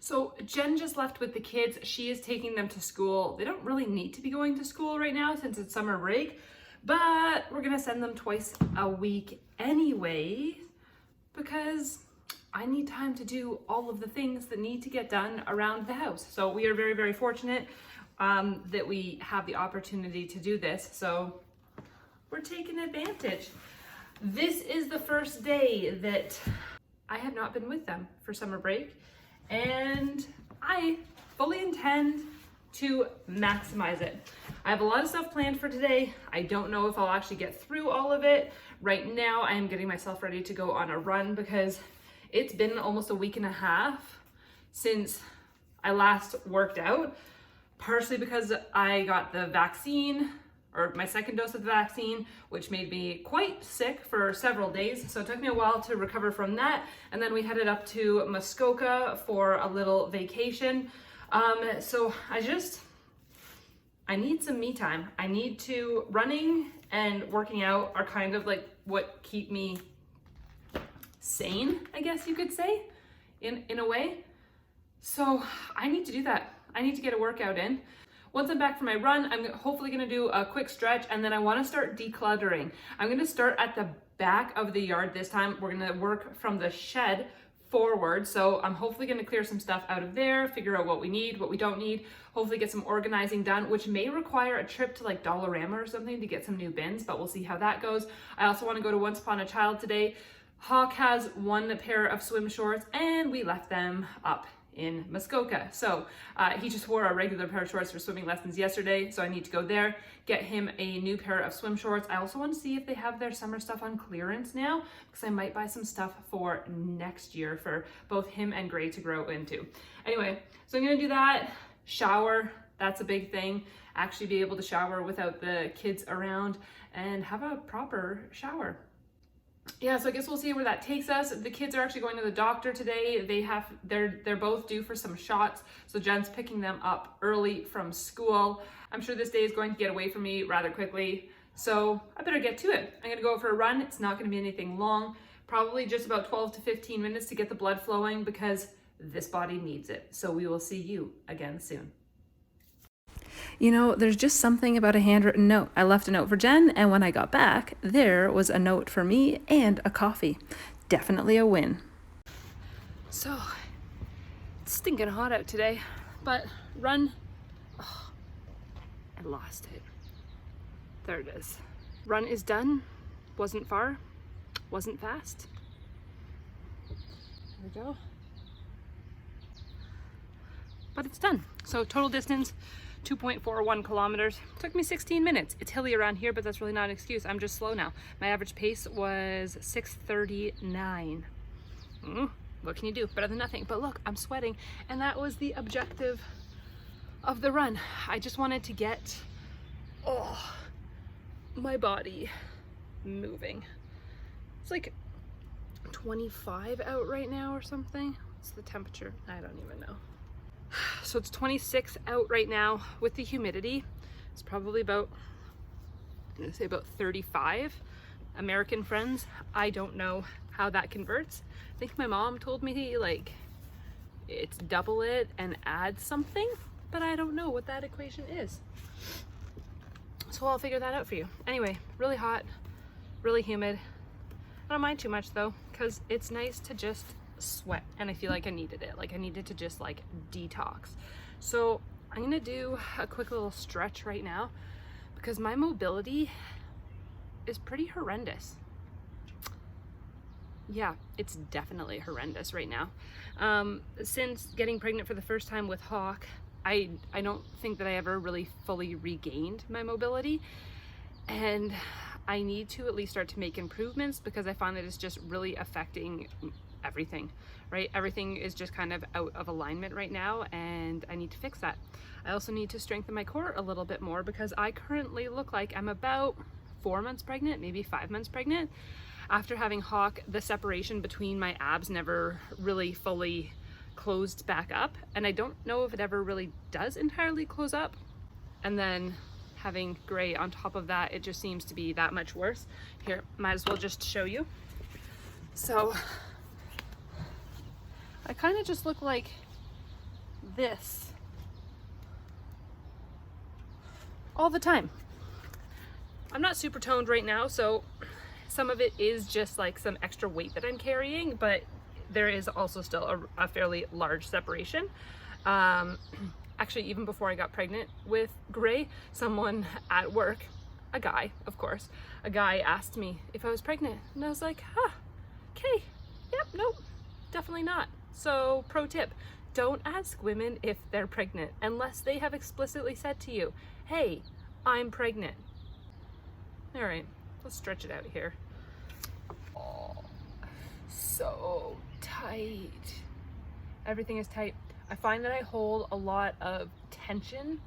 So Jen just left with the kids. She is taking them to school. They don't really need to be going to school right now since it's summer break, but we're gonna send them twice a week anyway because I need time to do all of the things that need to get done around the house. So we are very, very fortunate that we have the opportunity to do this. So we're taking advantage. This is the first day that I have not been with them for summer break, and I fully intend to maximize it. I have a lot of stuff planned for today. I don't know if I'll actually get through all of it. Right now, I am getting myself ready to go on a run because it's been almost a week and a half since I last worked out, partially because I got the vaccine, or my second dose of the vaccine, which made me quite sick for several days. So it took me a while to recover from that. And then we headed up to Muskoka for a little vacation. So I need some me time. I need to, running and working out are kind of like what keep me sane, I guess you could say, in a way. So I need to do that. I need to get a workout in. Once I'm back from my run, I'm hopefully gonna do a quick stretch, and then I wanna start decluttering. I'm gonna start at the back of the yard this time. We're gonna work from the shed forward. So I'm hopefully gonna clear some stuff out of there, figure out what we need, what we don't need, hopefully get some organizing done, which may require a trip to like Dollarama or something to get some new bins, but we'll see how that goes. I also wanna go to Once Upon a Child today. Hawk has one pair of swim shorts and we left them up in Muskoka. So he just wore a regular pair of shorts for swimming lessons yesterday, so I need to go there, get him a new pair of swim shorts. I also want to see if they have their summer stuff on clearance now, because I might buy some stuff for next year for both him and Gray to grow into. Anyway, so I'm gonna do that, shower, that's a big thing, actually be able to shower without the kids around and have a proper shower. Yeah, so I guess we'll see where that takes us. The kids are actually going to the doctor today. They're both due for some shots. So Jen's picking them up early from school. I'm sure this day is going to get away from me rather quickly. So I better get to it. I'm gonna go for a run. It's not gonna be anything long, probably just about 12 to 15 minutes to get the blood flowing because this body needs it. So we will see you again soon. You know, there's just something about a handwritten note. I left a note for Jen, and when I got back, there was a note for me and a coffee. Definitely a win. So, it's stinking hot out today, but run, oh, I lost it. There it is. Run is done. Wasn't far, wasn't fast. There we go. But it's done. So total distance, 2.41 kilometers. Took me 16 minutes. It's hilly around here, but that's really not an excuse. I'm just slow now. My average pace was 6:39. What can you do? Better than nothing. But look, I'm sweating. And that was the objective of the run. I just wanted to get my body moving. It's like 25 out right now or something. What's the temperature? I don't even know. So it's 26 out right now with the humidity. It's probably about, I'm gonna say about 35. American friends, I don't know how that converts. I think my mom told me like it's double it and add something, but I don't know what that equation is. So I'll figure that out for you. Anyway, really hot, really humid. I don't mind too much though, because it's nice to just sweat, and I feel like I needed it. Like I needed to just like detox. So I'm gonna do a quick little stretch right now because my mobility is pretty horrendous. Yeah, it's definitely horrendous right now. Since getting pregnant for the first time with Hawk, I don't think that I ever really fully regained my mobility, and I need to at least start to make improvements because I find that it's just really affecting everything, right? Everything is just kind of out of alignment right now, and I need to fix that. I also need to strengthen my core a little bit more because I currently look like I'm about 4 months pregnant, maybe 5 months pregnant. After having Hawk, the separation between my abs never really fully closed back up, and I don't know if it ever really does entirely close up. And then having Gray on top of that, it just seems to be that much worse. Here, might as well just show you. So I kind of just look like this all the time. I'm not super toned right now, so some of it is just like some extra weight that I'm carrying, but there is also still a fairly large separation. Actually, even before I got pregnant with Gray, someone at work, a guy, of course, a guy asked me if I was pregnant, and I was like, okay, yep, nope, definitely not. So pro tip, don't ask women if they're pregnant unless they have explicitly said to you, hey, I'm pregnant. All right, let's stretch it out here. Oh, so tight. Everything is tight. I find that I hold a lot of tension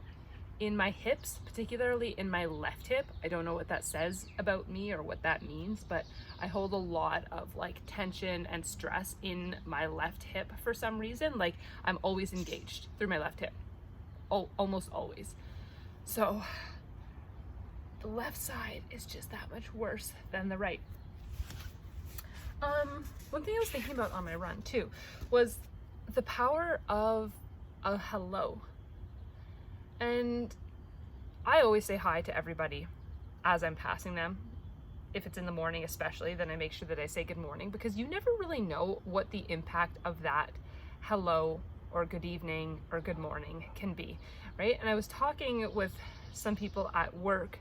in my hips, particularly in my left hip. I don't know what that says about me or what that means, but I hold a lot of like tension and stress in my left hip for some reason. Like I'm always engaged through my left hip, almost always. So the left side is just that much worse than the right. One thing I was thinking about on my run too was the power of a hello. And I always say hi to everybody as I'm passing them. If it's in the morning especially, then I make sure that I say good morning, because you never really know what the impact of that hello or good evening or good morning can be, right? And I was talking with some people at work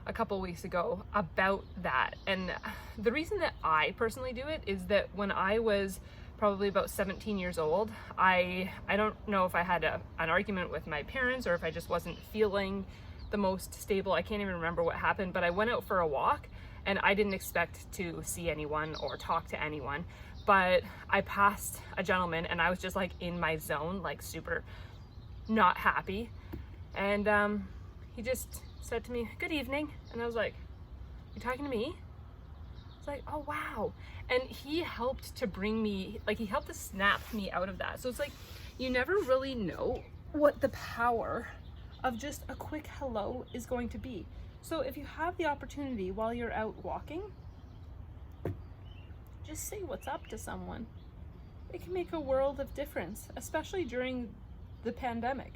a couple weeks ago about that. And the reason that I personally do it is that when I was probably about 17 years old, I don't know if I had an argument with my parents or if I just wasn't feeling the most stable. I can't even remember what happened, but I went out for a walk and I didn't expect to see anyone or talk to anyone, but I passed a gentleman and I was just like in my zone, like super not happy. And he just said to me, good evening. And I was like, you talking to me? It's like, oh wow. And he helped to bring me, like he helped to snap me out of that. So it's like, you never really know what the power of just a quick hello is going to be. So if you have the opportunity while you're out walking, just say what's up to someone. It can make a world of difference, especially during the pandemic.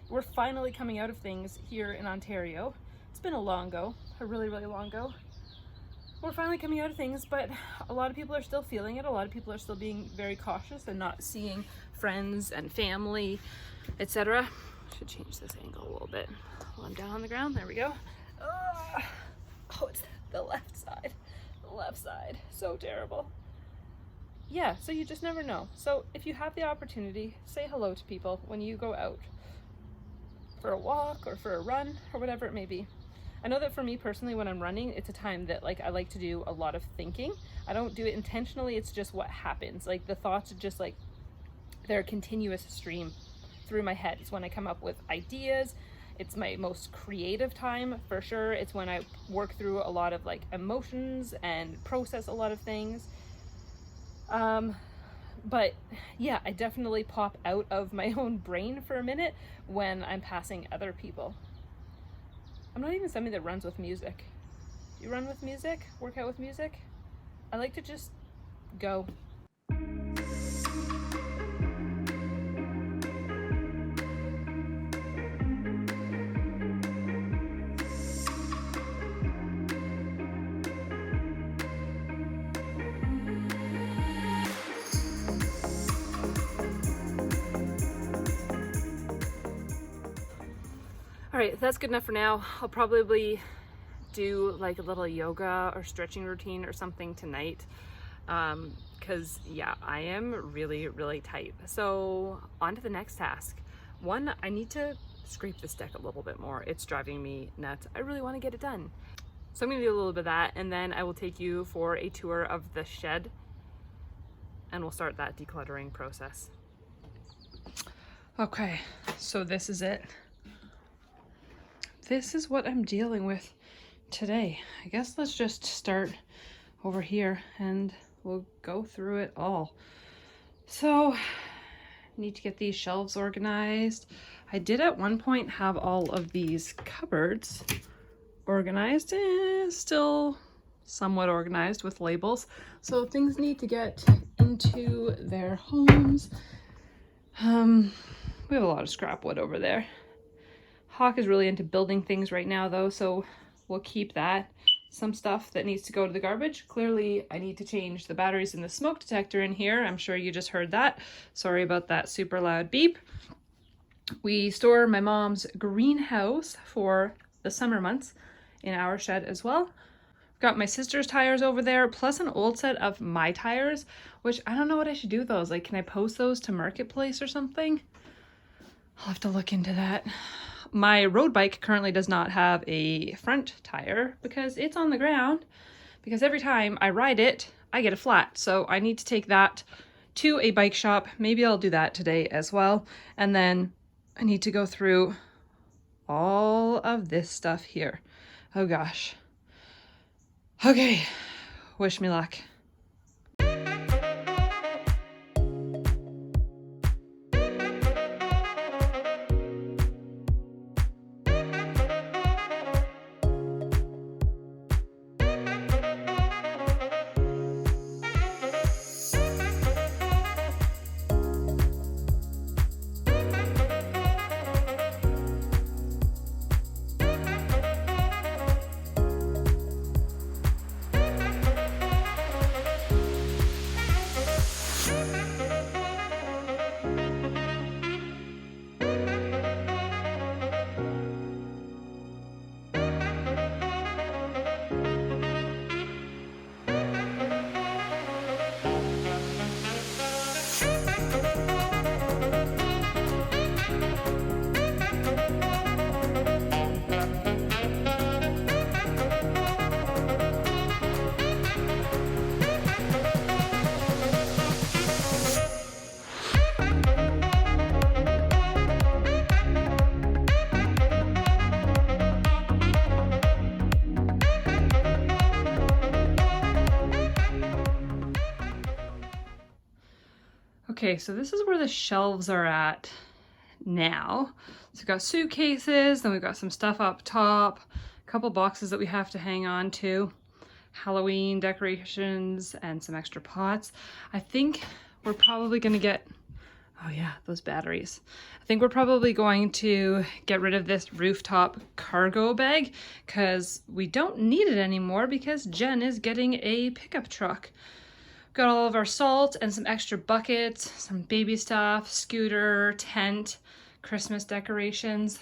We're finally coming out of things here in Ontario. It's been a long go, a really, really long go. We're finally coming out of things, but a lot of people are still feeling it. A lot of people are still being very cautious and not seeing friends and family, etc. Should change this angle a little bit while I'm down on the ground. There we go. Oh, it's the left side. The left side. So terrible. Yeah, so you just never know. So if you have the opportunity, say hello to people when you go out for a walk or for a run or whatever it may be. I know that for me personally, when I'm running, it's a time that like I like to do a lot of thinking. I don't do it intentionally. It's just what happens. Like the thoughts are just like, they're a continuous stream through my head. It's when I come up with ideas. It's my most creative time for sure. It's when I work through a lot of like emotions and process a lot of things. But yeah, I definitely pop out of my own brain for a minute when I'm passing other people. I'm not even somebody that runs with music. You run with music? Work out with music? I like to just go. All right, that's good enough for now. I'll probably do like a little yoga or stretching routine or something tonight. Because yeah, I am really, really tight. So on to the next task. One, I need to scrape this deck a little bit more. It's driving me nuts. I really want to get it done. So I'm gonna do a little bit of that, and then I will take you for a tour of the shed and we'll start that decluttering process. Okay, so this is it. This is what I'm dealing with today. I guess let's just start over here and we'll go through it all. So, need to get these shelves organized. I did at one point have all of these cupboards organized, still somewhat organized with labels. So things need to get into their homes. We have a lot of scrap wood over there. Hawk is really into building things right now though, so we'll keep that. Some stuff that needs to go to the garbage. Clearly, I need to change the batteries in the smoke detector in here. I'm sure you just heard that. Sorry about that super loud beep. We store my mom's greenhouse for the summer months in our shed as well. Got my sister's tires over there, plus an old set of my tires, which I don't know what I should do with those. Like, can I post those to Marketplace or something? I'll have to look into that. My road bike currently does not have a front tire because it's on the ground, because every time I ride it, I get a flat. So I need to take that to a bike shop. Maybe I'll do that today as well. And then I need to go through all of this stuff here. Oh gosh. Okay, wish me luck. Okay, so this is where the shelves are at now. So we've got suitcases, then we've got some stuff up top, a couple boxes that we have to hang on to, Halloween decorations, and some extra pots. I think we're probably gonna get, oh yeah, those batteries. I think we're probably going to get rid of this rooftop cargo bag because we don't need it anymore because Jen is getting a pickup truck. Got all of our salt and some extra buckets, some baby stuff, scooter, tent, Christmas decorations.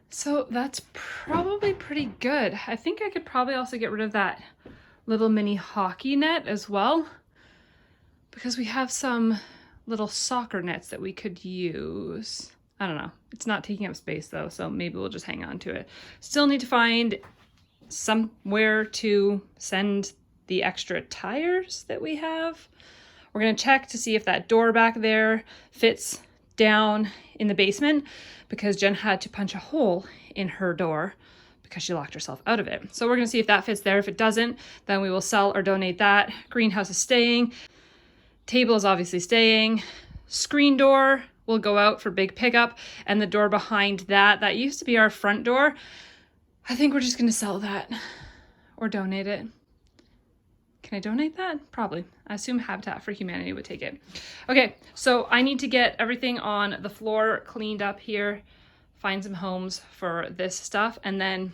So that's probably pretty good. I think I could probably also get rid of that little mini hockey net as well, because we have some little soccer nets that we could use. I don't know. It's not taking up space though, so maybe we'll just hang on to it. Still need to find somewhere to send the extra tires that we have. We're gonna check to see if that door back there fits down in the basement because Jen had to punch a hole in her door because she locked herself out of it. So we're gonna see if that fits there. If it doesn't, then we will sell or donate that. Greenhouse is staying. Table is obviously staying. Screen door will go out for big pickup, and the door behind that used to be our front door. I think we're just gonna sell that or donate it. Can I donate that? Probably. I assume Habitat for Humanity would take it. Okay, so I need to get everything on the floor cleaned up here, find some homes for this stuff, and then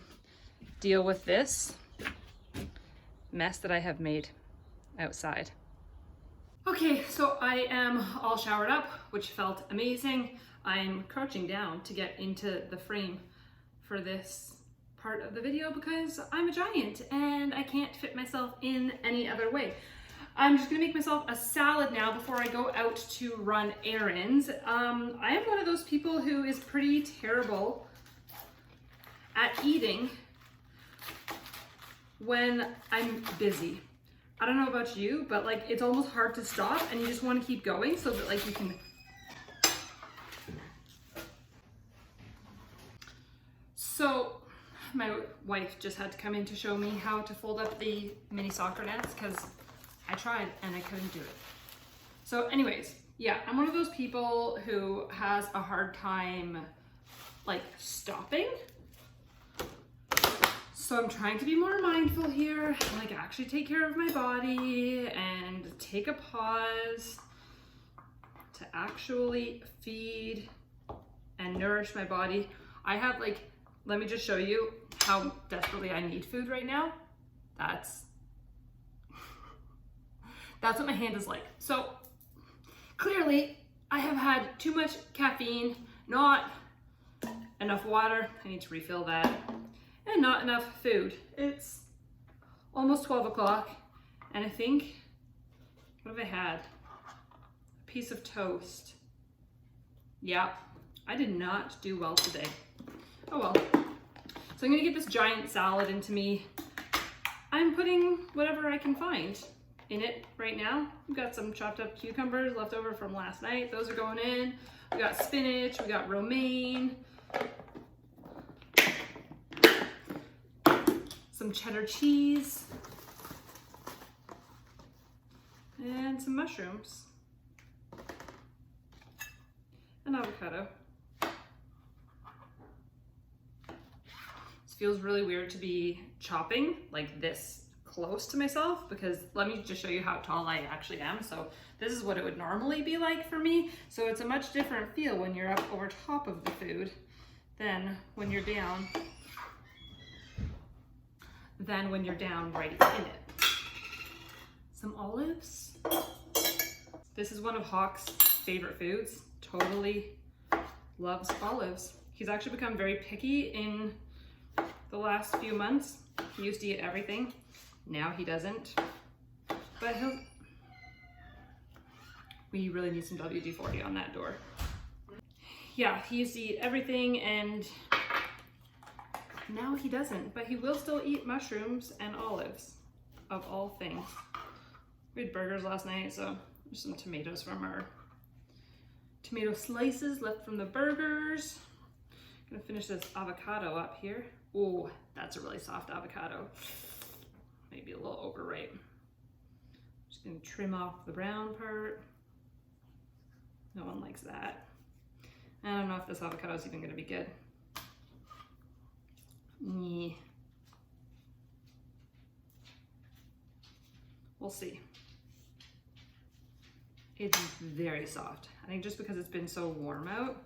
deal with this mess that I have made outside. Okay, so I am all showered up, which felt amazing. I'm crouching down to get into the frame for this part of the video because I'm a giant and I can't fit myself in any other way. I'm just gonna make myself a salad now before I go out to run errands. I am one of those people who is pretty terrible at eating when I'm busy. I don't know about you, but like it's almost hard to stop and you just want to keep going so that like you can. So my wife just had to come in to show me how to fold up the mini soccer nets because I tried and I couldn't do it. So anyways, yeah, I'm one of those people who has a hard time like stopping. So I'm trying to be more mindful here, like actually take care of my body and take a pause to actually feed and nourish my body. I have like, let me just show you how desperately I need food right now. That's what my hand is like. So clearly I have had too much caffeine, not enough water. I need to refill that, and not enough food. It's almost 12 o'clock, and I think, what have I had? A piece of toast. Yeah, I did not do well today. Oh well. So I'm gonna get this giant salad into me. I'm putting whatever I can find in it right now. We've got some chopped up cucumbers left over from last night. Those are going in. We got spinach, we got romaine, some cheddar cheese, and some mushrooms, and avocado. This feels really weird to be chopping like this close to myself, because let me just show you how tall I actually am. So this is what it would normally be like for me. So it's a much different feel when you're up over top of the food than when you're down right in it. Some olives. This is one of Hawk's favorite foods. Totally loves olives. He's actually become very picky in the last few months. He used to eat everything. Now he doesn't, but we really need some WD-40 on that door. Yeah, he used to eat everything, and now he doesn't, but he will still eat mushrooms and olives, of all things. We had burgers last night, so there's some tomatoes from our tomato slices left from the burgers. I'm gonna finish this avocado up here. Oh, that's a really soft avocado. Maybe a little overripe. Just gonna trim off the brown part. No one likes that. I don't know if this avocado is even gonna be good. Yeah. We'll see. It's very soft. I think just because it's been so warm out.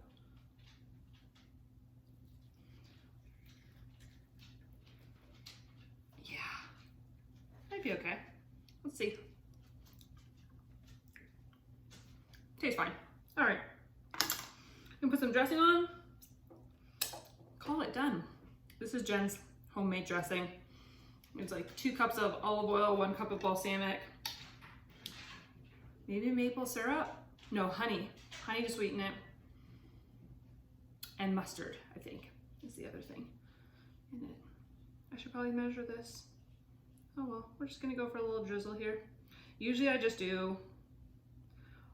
Yeah, might be okay. Let's see. Tastes fine. All right. I'm gonna put some dressing on. Call it done. This is Jen's homemade dressing. It's like 2 cups of olive oil, 1 cup of balsamic, maybe maple syrup. No, honey to sweeten it, and mustard, I think, is the other thing in it. I should probably measure this. Oh well, we're just gonna go for a little drizzle here. Usually I just do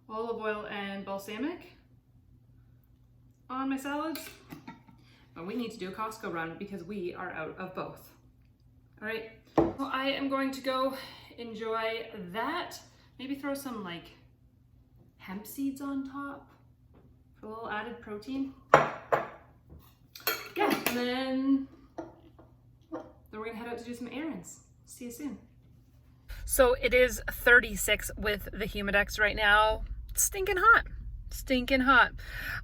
olive oil and balsamic on my salads, but we need to do a Costco run because we are out of both. All right, well, I am going to go enjoy that. Maybe throw some like hemp seeds on top for a little added protein. Yeah, and then we're gonna head out to do some errands. See you soon. So it is 36 with the Humidex right now. It's stinking hot. Stinking hot.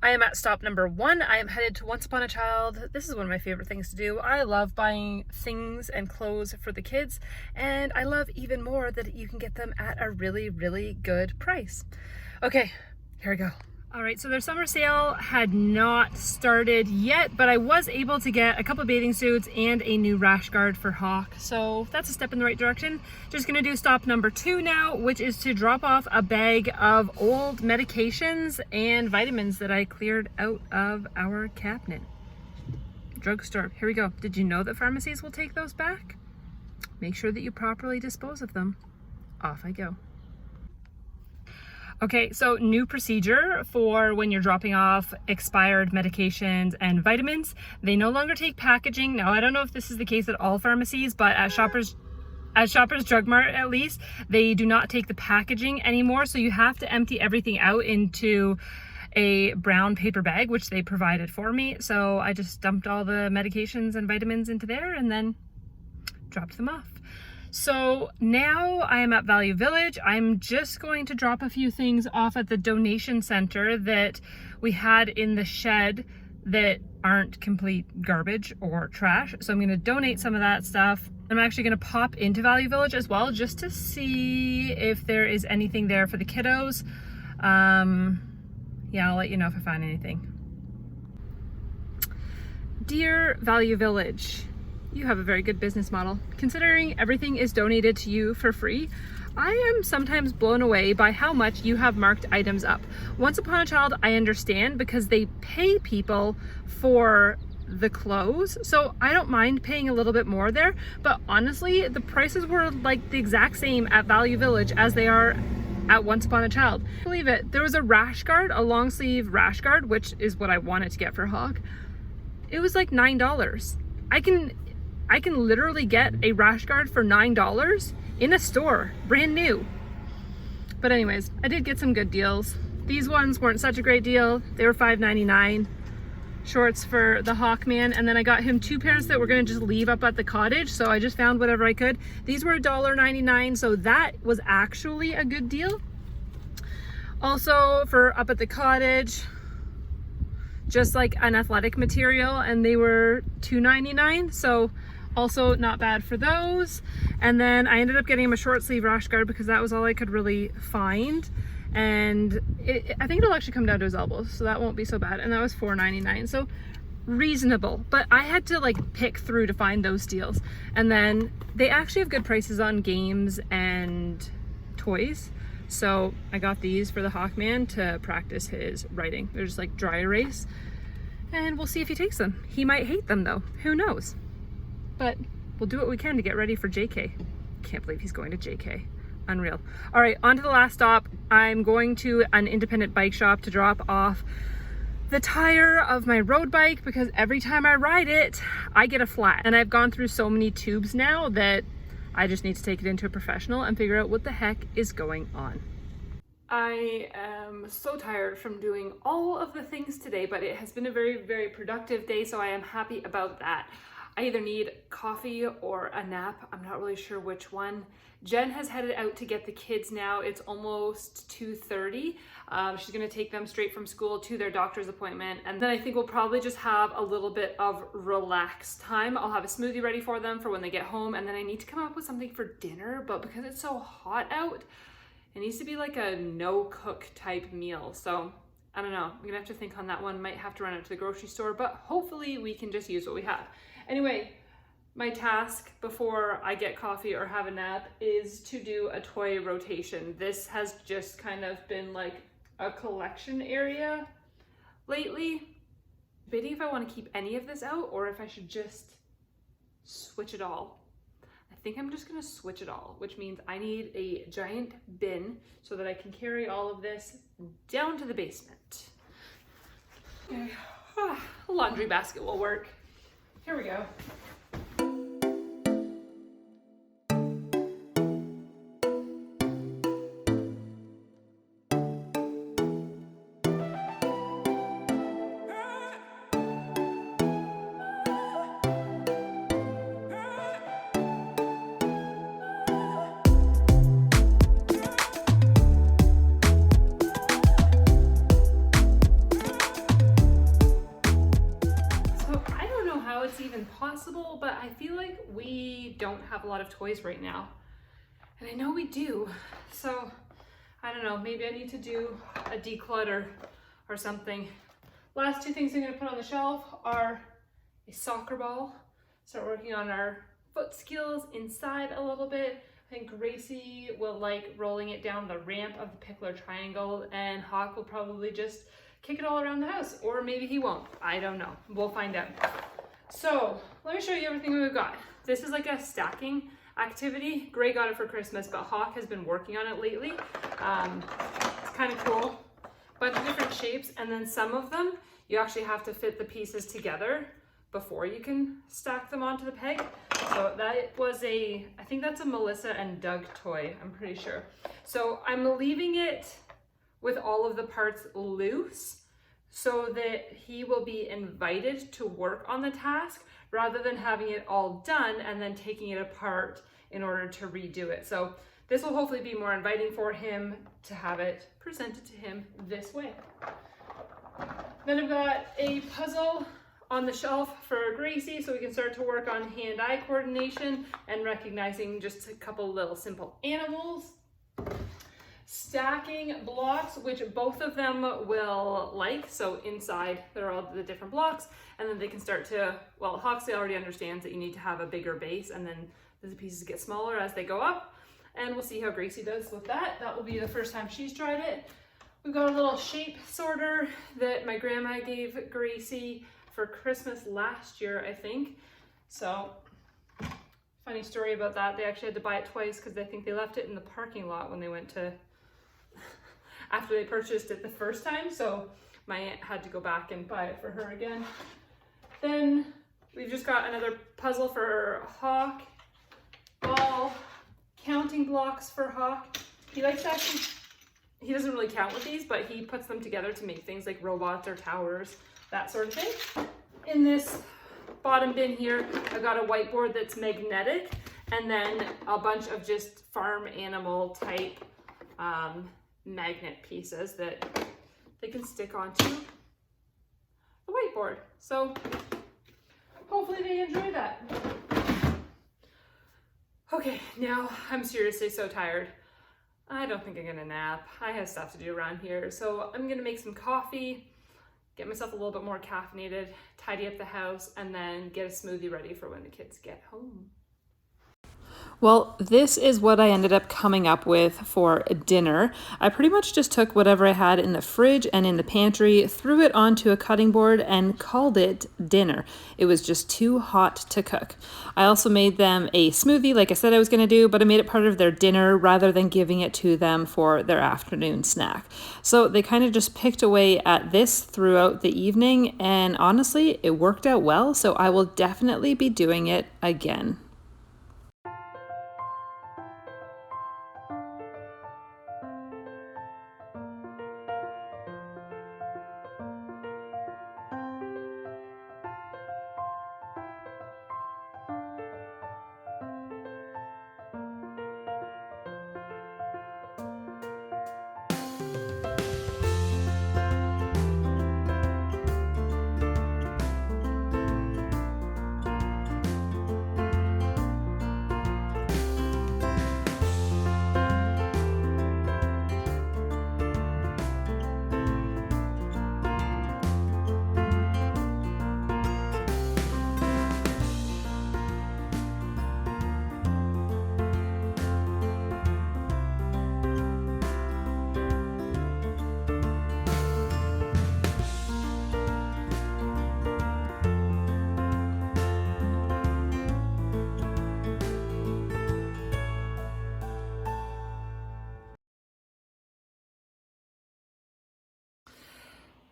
I am at stop number 1. I am headed to Once Upon a Child. This is one of my favorite things to do. I love buying things and clothes for the kids, and I love even more that you can get them at a really, really good price. Okay, here we go. All right, so their summer sale had not started yet, but I was able to get a couple of bathing suits and a new rash guard for Hawk. So that's a step in the right direction. Just gonna do stop number 2 now, which is to drop off a bag of old medications and vitamins that I cleared out of our cabinet. Drugstore, here we go. Did you know that pharmacies will take those back? Make sure that you properly dispose of them. Off I go. Okay, so new procedure for when you're dropping off expired medications and vitamins. They no longer take packaging. Now, I don't know if this is the case at all pharmacies, but at Shoppers Drug Mart at least, they do not take the packaging anymore. So you have to empty everything out into a brown paper bag, which they provided for me. So I just dumped all the medications and vitamins into there and then dropped them off. So now I am at Value Village. I'm just going to drop a few things off at the donation center that we had in the shed that aren't complete garbage or trash. So I'm going to donate some of that stuff. I'm actually going to pop into Value Village as well just to see if there is anything there for the kiddos. Yeah, I'll let you know if I find anything. Dear Value Village, you have a very good business model. Considering everything is donated to you for free, I am sometimes blown away by how much you have marked items up. Once Upon a Child, I understand because they pay people for the clothes, so I don't mind paying a little bit more there, but honestly, the prices were like the exact same at Value Village as they are at Once Upon a Child. Believe it, there was a rash guard, a long sleeve rash guard, which is what I wanted to get for Hawk. It was like $9. I can literally get a rash guard for $9 in a store, brand new. But anyways, I did get some good deals. These ones weren't such a great deal. They were $5.99. Shorts for the Hawkman, and then I got him 2 pairs that we're gonna just leave up at the cottage, so I just found whatever I could. These were $1.99, so that was actually a good deal. Also for up at the cottage, just like an athletic material, and they were $2.99, so also not bad for those. And then I ended up getting him a short sleeve rash guard because that was all I could really find. And I think it'll actually come down to his elbows, so that won't be so bad. And that was $4.99, so reasonable. But I had to like pick through to find those deals. And then they actually have good prices on games and toys. So I got these for the Hawkman to practice his writing. They're just like dry erase. And we'll see if he takes them. He might hate them though, who knows? But we'll do what we can to get ready for JK. Can't believe he's going to JK. Unreal. All right, on to the last stop. I'm going to an independent bike shop to drop off the tire of my road bike because every time I ride it, I get a flat. And I've gone through so many tubes now that I just need to take it into a professional and figure out what the heck is going on. I am so tired from doing all of the things today, but it has been a very, very productive day, so I am happy about that. I either need coffee or a nap. I'm not really sure which one. Jen has headed out to get the kids now. It's almost 2:30. She's gonna take them straight from school to their doctor's appointment. And then I think we'll probably just have a little bit of relaxed time. I'll have a smoothie ready for them for when they get home. And then I need to come up with something for dinner, but because it's so hot out, it needs to be like a no-cook type meal. So I don't know, I'm gonna have to think on that one. Might have to run out to the grocery store, but hopefully we can just use what we have. Anyway, my task before I get coffee or have a nap is to do a toy rotation. This has just kind of been like a collection area lately. Debating if I want to keep any of this out or if I should just switch it all. I think I'm just gonna switch it all, which means I need a giant bin so that I can carry all of this down to the basement. Okay. A laundry basket will work. Here we go. It's even possible, but I feel like we don't have a lot of toys right now, and I know we do, so I don't know, maybe I need to do a declutter or something. Last 2 things I'm going to put on the shelf are a soccer ball, start working on our foot skills inside a little bit. I think Gracie will like rolling it down the ramp of the pickler triangle, and Hawk will probably just kick it all around the house, or maybe he won't. I don't know, we'll find out. So let me show you everything we've got. This is like a stacking activity. Gray got it for Christmas, but Hawk has been working on it lately. It's kind of cool. Bunch of different shapes, and then some of them you actually have to fit the pieces together before you can stack them onto the peg. So that was I think that's a Melissa and Doug toy, I'm pretty sure. So I'm leaving it with all of the parts loose so that he will be invited to work on the task rather than having it all done and then taking it apart in order to redo it. So this will hopefully be more inviting for him to have it presented to him this way. Then I've got a puzzle on the shelf for Gracie so we can start to work on hand-eye coordination and recognizing just a couple little simple animals. Stacking blocks, which both of them will like. So inside there are all the different blocks, and then they can start to, well, Hoxley already understands that you need to have a bigger base, and then the pieces get smaller as they go up. And we'll see how Gracie does with that. That will be the first time she's tried it. We've got a little shape sorter that my grandma gave Gracie for Christmas last year, I think. So, funny story about that. They actually had to buy it twice because I think they left it in the parking lot when they went to, after they purchased it the first time. So my aunt had to go back and buy it for her again. Then we've just got another puzzle for Hawk, ball, counting blocks for Hawk. He likes to actually, he doesn't really count with these, but he puts them together to make things like robots or towers, that sort of thing. In this bottom bin here, I've got a whiteboard that's magnetic, and then a bunch of just farm animal type magnet pieces that they can stick onto the whiteboard. So hopefully they enjoy that. Okay, now I'm seriously so tired. I don't think I'm gonna nap. I have stuff to do around here. So I'm gonna make some coffee, get myself a little bit more caffeinated, tidy up the house, and then get a smoothie ready for when the kids get home. Well, this is what I ended up coming up with for dinner. I pretty much just took whatever I had in the fridge and in the pantry, threw it onto a cutting board, and called it dinner. It was just too hot to cook. I also made them a smoothie like I said I was going to do, but I made it part of their dinner rather than giving it to them for their afternoon snack. So they kind of just picked away at this throughout the evening, and honestly, it worked out well, so I will definitely be doing it again.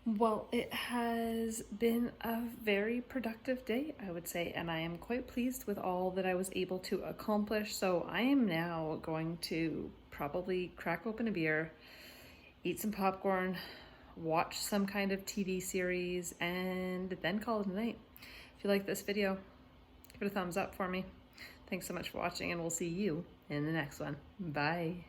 Well, it has been a very productive day, I would say, and I am quite pleased with all that I was able to accomplish. So I am now going to probably crack open a beer, eat some popcorn, watch some kind of TV series, and then call it a night. If you like this video, give it a thumbs up for me. Thanks so much for watching, and we'll see you in the next one. Bye.